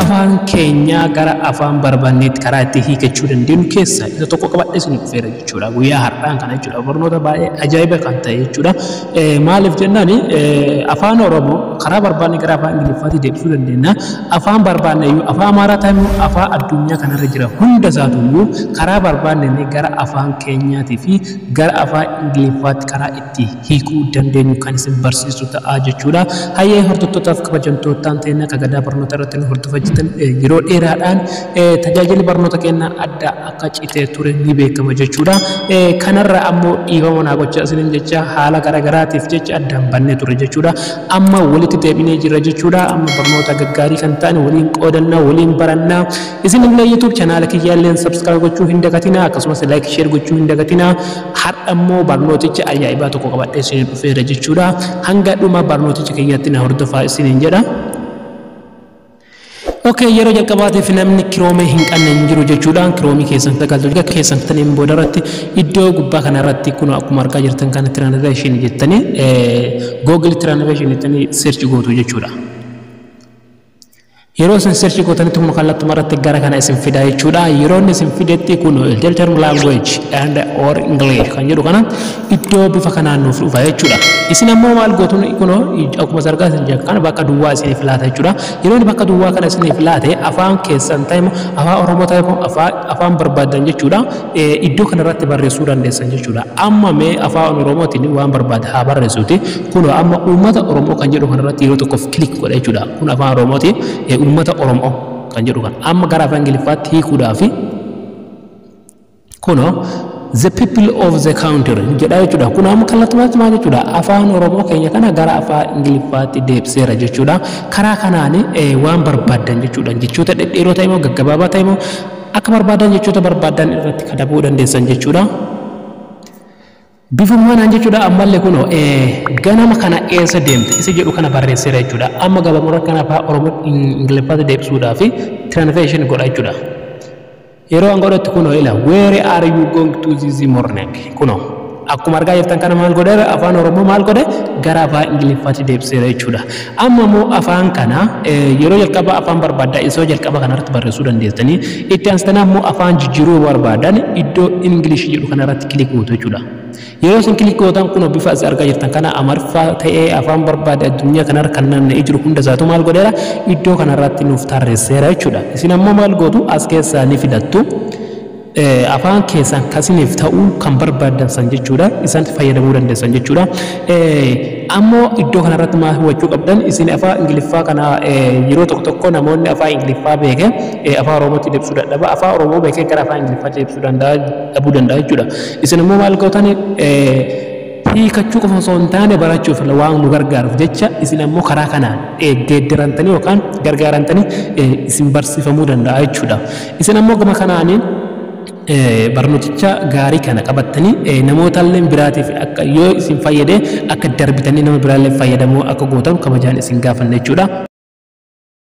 afaan keenya gara afaan barbaanneetti karaa itti hiikachuu dandeenyu keessa isa tokko qabadhee isin dhufeera jechuudha. Guyyaa har'aan kana jechuudha. Barnoota baay'ee ajaa'iba kan ta'e jechuudha. Maaliif jennaan afaan Oromoo karaa barbaanne gara afaan Ingiliffaatti deebisuu dandeenya. Afaan barbaanne iyyuu afaan Amaaraa ta'ee afaan addunyaa kanarra jira hunda isaatuyyuu karaa barbaanne gara afaan keenyaatii fi gara afaan Ingiliffaatti karaa itti hiikuu dandeenyu kan isin barsiisu ta'a jechuudha. Hayyee hordoftootaaf kabajamtootaan ta'een akka gadaa barnoota irratti nu hordofachaa yeroo dheeraadhaan tajaajilli barnoota keenyaa adda akka citee ture ni beekama jechuudha. Kanarra ammoo dhiifama naa gochaa isiniin jecha haala garaagaraatiif jecha addaan bannee ture jechuudha. Amma walitti deebinee jirra jechuudha. Amma barnoota gaggaarii kan ta'an waliin qoodannaa waliin barannaa isinillee YouTube channel kiyyaalleen subscribe gochuu hin dagatinaa akkasumas like share gochuu hin dagatinaa. Har'a ammoo barnooticha ajaa'ibaa tokko qabadhee isin dhufeera jechuudha. Hanga dhuma barnooticha kiyyaatti na hordofaa isiniin jedha. Okay, yeroo jalqabaatiif namni kiroomee hin qabne hin jiru jechuudha. Kiroomii keessan tagaltu keessan taniin booda irratti iddoo gubbaa kana irratti kun akkuma argaa jirtan kana translation jettanii Google translation jettanii search gootu jechuudha. Yeroo isin search gootanitti kun kallattii irratti gara kana isin fida jechuudha. Yeroo inni isin fidetti kun Delta language and or English kan jedhu kana iddoo bifa kanaan nuuf dhufa jechuudha. Isin ammoo maal gootuun kun akkuma argaa isin jira kana bakka duwwaa isin filaata jechuudha. Yeroo inni bakka duwwaa kana isin filaate afaan keessan ta'e afaan Oromoo ta'e afaan barbaadan jechuudha. Iddoo kana irratti barreessuu dandeessan jechuudha. Amma mee afaan Oromootiin waan barbaade haa barreessuuti. Kun amma uummata Oromoo kan jedhu kana irratti yeroo tokkoof kilik godha jechuudha. Kun afaan Oromootiin uummata Oromoo kan jedhu kan amma gara afaan Ingiliffaatti hiikuudhaaf kuno the people of the country jedha jechuudha. Kun amma kallattumaatti maal jechuudha afaan Oromoo keenya kana gara afaan Ingiliffaatti deebseera jechuudha. Karaa kanaan waan barbaadan jechuudha. Jechoota dhedheeroo ta'e moo gaggabaabaa ta'e moo akka barbaadan jechoota barbaadan irratti kadhabuu dandeessan jechuudha. Bifumaan jechuudha ammallee kuno ganama kana eessa deemte isa jedhu kana barreesseera jechuudha. Amma gabaabumatti kana afaan Oromoo Ingiliffaatti deebisuudhaaf translation godha jechuudha. Yeroo an godhatti kuno ila where are you going to this morning kuno akkuma argaa jirtan kana maal godhe afaan Oromoo maal godhe gara afaan Ingiliffaatti deebseera jechuudha. Amma moo afaan kana yeroo jalqaba afaan barbaaddaa isoo jalqaba kanarratti barreessuu dandeessanii itti aansitanii ammoo afaan jijjiiruu barbaadan iddoo English jedhu kanarratti kilik gootu jechuudha. Yeroo isin kilik gootan kun bifa as argaa jirtan kana Amaariffaa ta'ee afaan barbaade addunyaa kanarra kan naanna'ee jiru hunda isaatu maal godheera iddoo kanarratti nuuf tarreesseera jechuudha. Isin ammoo maal gootu as keessaa ni fidattu. Afaan keessan kasiniif ta'uu kan barbaadan san jechuudha. Isaan fayyadamuu dandeessan jechuudha. Ammoo iddoo kanarratti maal hubachuu qabdan isin afaan Ingiliffaa kana yeroo tokko tokko namoonni afaan Ingiliffaa beeke afaan Oromootti deebisuu dadhaba. Afaan Oromoo beekee gara afaan Ingiliffaatti deebisuu dhabuu danda'a jechuudha. Isin ammoo maal gootan hiikachuu qofa osoo hin taane barachuuf waan nu gargaaruuf jecha isin ammoo karaa kanaan geeddarantanii yookaan gargaarantanii isin barsiifamuu danda'a jechuudha. Isin ammoo gama kanaaniin barnooticha gaarii kana qabattanii namootallee biraatiif akka yoo isin fayyade akka darbitanii nama biraallee fayyadamoo akka gootan kabajaan isin gaafanna jechuudha.